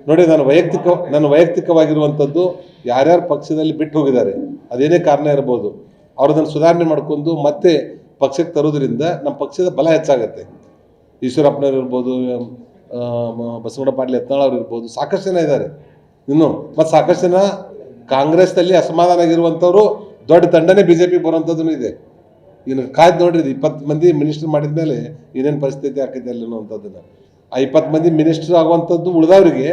ನೋಡಿ, ನನ್ನ ವೈಯಕ್ತಿಕವಾಗಿರುವಂಥದ್ದು ಯಾರ್ಯಾರು ಪಕ್ಷದಲ್ಲಿ ಬಿಟ್ಟು ಹೋಗಿದ್ದಾರೆ, ಅದೇನೇ ಕಾರಣ ಇರ್ಬೋದು, ಅವ್ರದನ್ನು ಸುಧಾರಣೆ ಮಾಡಿಕೊಂಡು ಮತ್ತೆ ಪಕ್ಷಕ್ಕೆ ತರೋದ್ರಿಂದ ನಮ್ಮ ಪಕ್ಷದ ಬಲ ಹೆಚ್ಚಾಗುತ್ತೆ. ಈಶ್ವರಪ್ಪನವ್ರು ಇರ್ಬೋದು, ಬಸವಣ್ಣ ಪಾಟೀಲ್ ಯತ್ನಾಳ್ ಅವ್ರು ಇರ್ಬೋದು, ಸಾಕಷ್ಟು ಜನ ಇದ್ದಾರೆ ಇನ್ನು. ಮತ್ತು ಸಾಕಷ್ಟು ಜನ ಕಾಂಗ್ರೆಸ್ನಲ್ಲಿ ಅಸಮಾಧಾನ ಆಗಿರುವಂಥವ್ರು ದೊಡ್ಡ ತಂಡನೇ BJP ಬರುವಂಥದ್ದು ಇದೆ. ಇನ್ನು ಕಾಯ್ದು ನೋಡ್ರಿ, 20 ಮಂದಿ ಮಿನಿಸ್ಟರ್ ಮಾಡಿದ ಮೇಲೆ ಏನೇನು ಪರಿಸ್ಥಿತಿ ಆಗ್ತೈತೆ ಅಲ್ಲಿ ಅನ್ನುವಂಥದ್ದನ್ನು. ಆ 20 ಮಂದಿ ಮಿನಿಸ್ಟರ್ ಆಗುವಂಥದ್ದು ಉಳಿದವರಿಗೆ,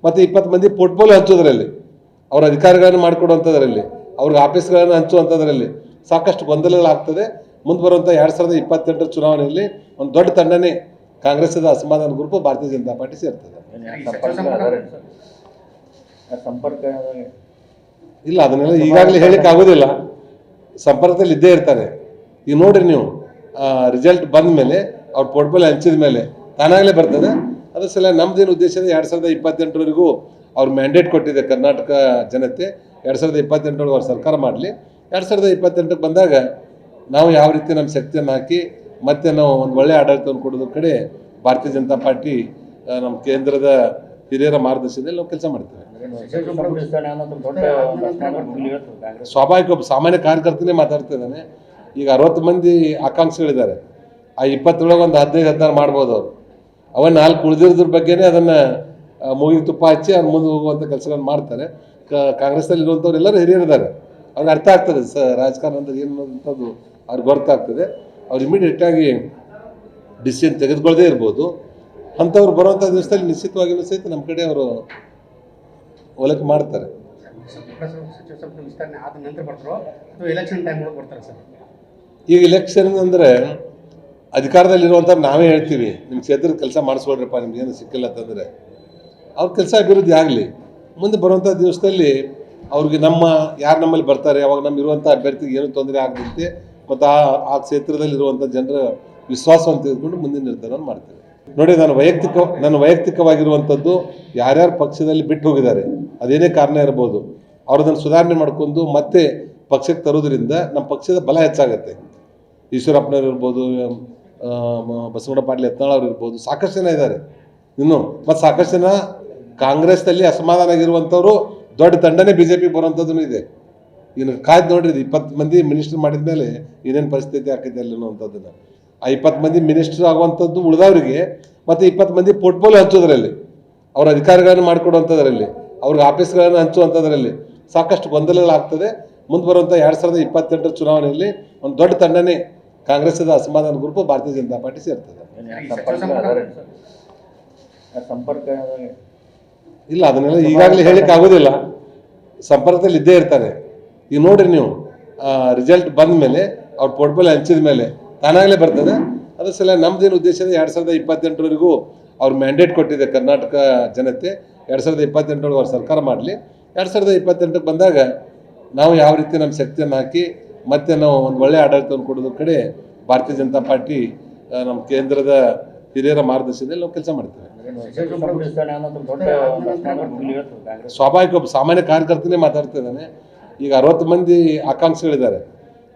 ಮತ್ತು 20 ಮಂದಿ ಪೋರ್ಟ್ಫೋಲಿಯೋ ಹಂಚೋದ್ರಲ್ಲಿ, ಅವ್ರ ಅಧಿಕಾರಿಗಳನ್ನು ಮಾಡಿಕೊಡುವಂಥದ್ರಲ್ಲಿ, ಅವ್ರಿಗೆ ಆಫೀಸ್ಗಳನ್ನು ಹಂಚುವಂಥದ್ರಲ್ಲಿ ಸಾಕಷ್ಟು ಗೊಂದಲಗಳಾಗ್ತದೆ. ಮುಂದೆ ಬರುವಂಥ 2028 ಚುನಾವಣೆಯಲ್ಲಿ ಒಂದು ದೊಡ್ಡ ತಂಡನೇ ಕಾಂಗ್ರೆಸ್ದ ಅಸಮಾಧಾನ ಗ್ರೂಪ್ ಭಾರತೀಯ ಜನತಾ ಪಾರ್ಟಿ ಸೇರ್ತದೆ. ಸಂಪರ್ಕ ಇಲ್ಲ, ಅದನ್ನೆಲ್ಲ ಈಗಾಗಲೇ ಹೇಳಿಕ್ಕೆ ಆಗೋದಿಲ್ಲ. ಸಂಪರ್ಕದಲ್ಲಿ ಇದ್ದೇ ಇರ್ತಾರೆ. ಈಗ ನೋಡ್ರಿ ನೀವು, ರಿಸಲ್ಟ್ ಬಂದ ಮೇಲೆ ಅವ್ರ ಪೋರ್ಟ್ಫೋಲಿಯೋ ಹಂಚಿದ ಮೇಲೆ ತಾನಾಗಲೇ ಬರ್ತದೆ. ಅದ್ರ ಸಲ ನಮ್ದೇನು ಉದ್ದೇಶ ಇದೆ, 2028ವರೆಗೂ ಅವ್ರು ಮ್ಯಾಂಡೇಟ್ ಕೊಟ್ಟಿದೆ ಕರ್ನಾಟಕ ಜನತೆ. 2028 ಅವ್ರ ಸರ್ಕಾರ ಮಾಡಲಿ. 2028ಕ್ಕೆ ಬಂದಾಗ ನಾವು ಯಾವ ರೀತಿ ನಮ್ಮ ಶಕ್ತಿಯನ್ನು ಹಾಕಿ ಮತ್ತೆ ನಾವು ಒಂದು ಒಳ್ಳೆಯ ಆಡಳಿತವನ್ನು ಕೊಡೋದ್ರ ಕಡೆ ಭಾರತೀಯ ಜನತಾ ಪಾರ್ಟಿ ನಮ್ಮ ಕೇಂದ್ರದ ಹಿರಿಯರ ಮಾರ್ಗದರ್ಶನದಲ್ಲಿ ನಾವು ಕೆಲಸ ಮಾಡ್ತೇವೆ. ಸ್ವಾಭಾವಿಕ ಒಬ್ಬ ಸಾಮಾನ್ಯ ಕಾರ್ಯಕರ್ತನೇ ಮಾತಾಡ್ತಾ ಇದ್ದಾನೆ. ಈಗ 60 ಮಂದಿ ಆಕಾಂಕ್ಷಿಗಳಿದ್ದಾರೆ. ಆ 20 ಒಂದು 15-16 ಮಾಡ್ಬೋದು ಅವರು. ಅವನ್ನ 4 ಉಳಿದಿರೋದ್ರ ಬಗ್ಗೆನೇ ಅದನ್ನು ಮೂಗಿಗೆ ತುಪ್ಪ ಹಚ್ಚಿ ಅವ್ರು ಮುಂದೆ ಹೋಗುವಂಥ ಕೆಲಸಗಳನ್ನು ಮಾಡ್ತಾರೆ. ಕಾಂಗ್ರೆಸ್ನಲ್ಲಿ ಇರುವಂಥವ್ರು ಎಲ್ಲರೂ ಹಿರಿಯರಿದ್ದಾರೆ. ಅವ್ರಿಗೆ ಅರ್ಥ ಆಗ್ತದೆ ರಾಜಕಾರಣ ಅಂದ್ರೆ ಏನು ಅನ್ನೋದಂಥದ್ದು ಅವ್ರಿಗೆ ಗೊತ್ತಾಗ್ತದೆ. ಅವ್ರು ಇಮಿಡಿಯೇಟಾಗಿ ಡಿಸಿಷನ್ ತೆಗೆದುಕೊಳ್ಳದೇ ಇರ್ಬೋದು. ಅಂಥವ್ರು ಬರುವಂಥ ದಿವಸದಲ್ಲಿ ನಿಶ್ಚಿತವಾಗಿಯೂ ಸಹಿತ ನಮ್ಮ ಕಡೆ ಅವರು ಹೋಲಿಕೆ ಮಾಡ್ತಾರೆ. ಈಗ ಎಲೆಕ್ಷನ್ ಅಂದರೆ ಅಧಿಕಾರದಲ್ಲಿರುವಂಥವ್ರು ನಾವೇ ಹೇಳ್ತೀವಿ, ನಿಮ್ಮ ಕ್ಷೇತ್ರದ ಕೆಲಸ ಮಾಡಿಸ್ಕೊಳ್ರಪ್ಪ, ನಿಮ್ಗೇನು ಸಿಕ್ಕಿಲ್ಲ ಅಂತಂದರೆ ಅವ್ರ ಕೆಲಸ ಅಭಿವೃದ್ಧಿ ಆಗಲಿ. ಮುಂದೆ ಬರುವಂಥ ದಿವಸದಲ್ಲಿ ಅವ್ರಿಗೆ ಯಾರು ನಮ್ಮಲ್ಲಿ ಬರ್ತಾರೆ, ಅವಾಗ ಇರುವಂಥ ಅಭ್ಯರ್ಥಿಗೆ ಏನೂ ತೊಂದರೆ ಆಗದಂತೆ ಮತ್ತು ಆ ಕ್ಷೇತ್ರದಲ್ಲಿರುವಂಥ ಜನರ ವಿಶ್ವಾಸವನ್ನು ತೆಗೆದುಕೊಂಡು ಮುಂದಿನ ನಿರ್ಧಾರವನ್ನು ಮಾಡ್ತೇವೆ. ನೋಡಿ, ನನ್ನ ವೈಯಕ್ತಿಕವಾಗಿರುವಂಥದ್ದು ಯಾರ್ಯಾರು ಪಕ್ಷದಲ್ಲಿ ಬಿಟ್ಟು ಹೋಗಿದ್ದಾರೆ, ಅದೇನೇ ಕಾರಣ ಇರ್ಬೋದು, ಅವ್ರದನ್ನು ಸುಧಾರಣೆ ಮಾಡಿಕೊಂಡು ಮತ್ತೆ ಪಕ್ಷಕ್ಕೆ ತರೋದ್ರಿಂದ ನಮ್ಮ ಪಕ್ಷದ ಬಲ ಹೆಚ್ಚಾಗುತ್ತೆ. ಈಶ್ವರಪ್ಪನವ್ರು ಇರ್ಬೋದು, ಬಸವಣ್ಣ ಪಾಟೀಲ್ ಯತ್ನಾಳ್ ಅವ್ರು ಇರ್ಬೋದು, ಸಾಕಷ್ಟು ಜನ ಇದ್ದಾರೆ ಇನ್ನು. ಮತ್ತು ಸಾಕಷ್ಟು ಜನ ಕಾಂಗ್ರೆಸ್ನಲ್ಲಿ ಅಸಮಾಧಾನ ಆಗಿರುವಂಥವ್ರು ದೊಡ್ಡ ತಂಡನೇ BJP ಬರುವಂಥದ್ದು ಇದೆ. ಇನ್ನು ಕಾಯ್ದು ನೋಡ್ರಿ, 20 ಮಂದಿ ಮಿನಿಸ್ಟರ್ ಮಾಡಿದ ಮೇಲೆ ಏನೇನು ಪರಿಸ್ಥಿತಿ ಆಗ್ತೈತೆ ಅಲ್ಲಿ ಅನ್ನುವಂಥದ್ದನ್ನು. ಆ 20 ಮಂದಿ ಮಿನಿಸ್ಟರ್ ಆಗುವಂಥದ್ದು ಉಳಿದವರಿಗೆ, ಮತ್ತು 20 ಮಂದಿ ಪೋರ್ಟ್ಫೋಲಿಯೋ ಹಂಚೋದ್ರಲ್ಲಿ, ಅವ್ರ ಅಧಿಕಾರಿಗಳನ್ನು ಮಾಡಿಕೊಡುವಂಥದ್ರಲ್ಲಿ, ಅವ್ರಿಗೆ ಆಫೀಸ್ಗಳನ್ನು ಹಂಚುವಂಥದ್ರಲ್ಲಿ ಸಾಕಷ್ಟು ಗೊಂದಲಗಳಾಗ್ತದೆ. ಮುಂದೆ ಬರುವಂಥ 2028 ಚುನಾವಣೆಯಲ್ಲಿ ಒಂದು ದೊಡ್ಡ ತಂಡನೇ ಕಾಂಗ್ರೆಸ್ದ ಅಸಮಾಧಾನ ಗ್ರೂಪ್ ಭಾರತೀಯ ಜನತಾ ಪಾರ್ಟಿ ಸೇರ್ತದೆ. ಸಂಪರ್ಕ ಇಲ್ಲ, ಅದನ್ನೆಲ್ಲ ಈಗಾಗಲೇ ಹೇಳಿಕ್ಕೆ ಆಗೋದಿಲ್ಲ. ಸಂಪರ್ಕದಲ್ಲಿ ಇದ್ದೇ ಇರ್ತಾರೆ. ಈಗ ನೋಡ್ರಿ ನೀವು, ರಿಸಲ್ಟ್ ಬಂದ ಮೇಲೆ ಅವ್ರ ಪೋರ್ಟ್ಫೋಲಿಯೋ ಹಂಚಿದ ಮೇಲೆ ತಾನಾಗಲೇ ಬರ್ತದೆ. ಅದ್ರ ಸಲ ನಮ್ದೇನು ಉದ್ದೇಶ ಇದೆ, 2028ವರೆಗೂ ಅವ್ರು ಮ್ಯಾಂಡೇಟ್ ಕೊಟ್ಟಿದೆ ಕರ್ನಾಟಕ ಜನತೆ. 2028 ಅವ್ರ ಸರ್ಕಾರ ಮಾಡಲಿ. 2028ಕ್ಕೆ ಬಂದಾಗ ನಾವು ಯಾವ ರೀತಿ ನಮ್ಮ ಶಕ್ತಿಯನ್ನು ಹಾಕಿ ಮತ್ತೆ ನಾವು ಒಂದು ಒಳ್ಳೆಯ ಆಡಳಿತವನ್ನು ಕೊಡೋದ್ರ ಕಡೆ ಭಾರತೀಯ ಜನತಾ ಪಾರ್ಟಿ ನಮ್ಮ ಕೇಂದ್ರದ ಹಿರಿಯರ ಮಾರ್ಗದರ್ಶನದಲ್ಲಿ ನಾವು ಕೆಲಸ ಮಾಡ್ತೇವೆ. ಸ್ವಾಭಾವಿಕ ಒಬ್ಬ ಸಾಮಾನ್ಯ ಕಾರ್ಯಕರ್ತನೇ ಮಾತಾಡ್ತಾ ಇದ್ದಾನೆ. ಈಗ 60 ಮಂದಿ ಆಕಾಂಕ್ಷಿಗಳಿದ್ದಾರೆ.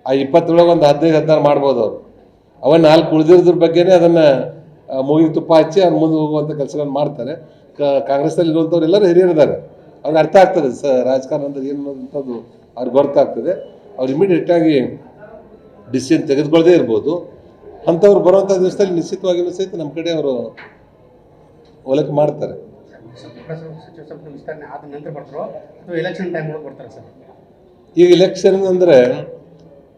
ಆ 20 ಒಂದು 15-16 ಮಾಡ್ಬೋದು ಅವರು. ಅವನ್ನ 4 ಉಳಿದಿರೋದ್ರ ಬಗ್ಗೆನೇ ಅದನ್ನು ಮೂಗಿಗೆ ತುಪ್ಪ ಹಚ್ಚಿ ಅವ್ರು ಮುಂದೆ ಹೋಗುವಂಥ ಕೆಲಸಗಳನ್ನು ಮಾಡ್ತಾರೆ. ಕಾಂಗ್ರೆಸ್ನಲ್ಲಿ ಇರುವಂಥವ್ರು ಎಲ್ಲರೂ ಹಿರಿಯರಿದ್ದಾರೆ. ಅವ್ರಿಗೆ ಅರ್ಥ ಆಗ್ತದೆ ರಾಜಕಾರಣ ಅಂದ್ರೆ ಏನು ಅನ್ನೋದಂಥದ್ದು ಅವ್ರಿಗೆ ಗೊತ್ತಾಗ್ತದೆ. ಅವ್ರು ಇಮಿಡಿಯೇಟಾಗಿ ಡಿಸಿಷನ್ ತೆಗೆದುಕೊಳ್ಳದೇ ಇರ್ಬೋದು. ಅಂಥವ್ರು ಬರುವಂಥ ದಿವಸದಲ್ಲಿ ನಿಶ್ಚಿತವಾಗಿಯೂ ಸಹಿತ ನಮ್ಮ ಕಡೆ ಅವರು ಹೋಲಿಕೆ ಮಾಡ್ತಾರೆ. ಈಗ ಎಲೆಕ್ಷನ್ ಅಂದರೆ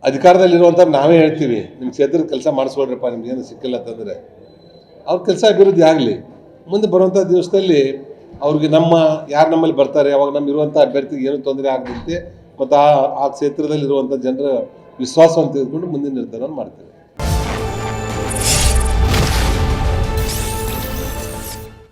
ಅಧಿಕಾರದಲ್ಲಿರುವಂಥವ್ರು ನಾವೇ ಹೇಳ್ತೀವಿ, ನಿಮ್ಮ ಕ್ಷೇತ್ರದ ಕೆಲಸ ಮಾಡಿಸ್ಕೊಳ್ರಪ್ಪ, ನಿಮ್ಗೇನು ಸಿಕ್ಕಿಲ್ಲ ಅಂತಂದರೆ ಅವ್ರ ಕೆಲಸ ಅಭಿವೃದ್ಧಿ ಆಗಲಿ. ಮುಂದೆ ಬರುವಂಥ ದಿವಸದಲ್ಲಿ ಅವ್ರಿಗೆ ಯಾರು ನಮ್ಮಲ್ಲಿ ಬರ್ತಾರೆ, ಅವಾಗ ಇರುವಂಥ ಅಭ್ಯರ್ಥಿಗೆ ಏನೂ ತೊಂದರೆ ಆಗದಂತೆ ಮತ್ತು ಆ ಕ್ಷೇತ್ರದಲ್ಲಿರುವಂಥ ಜನರ ವಿಶ್ವಾಸವನ್ನು ತೆಗೆದುಕೊಂಡು ಮುಂದಿನ ನಿರ್ಧಾರವನ್ನು ಮಾಡ್ತೇವೆ.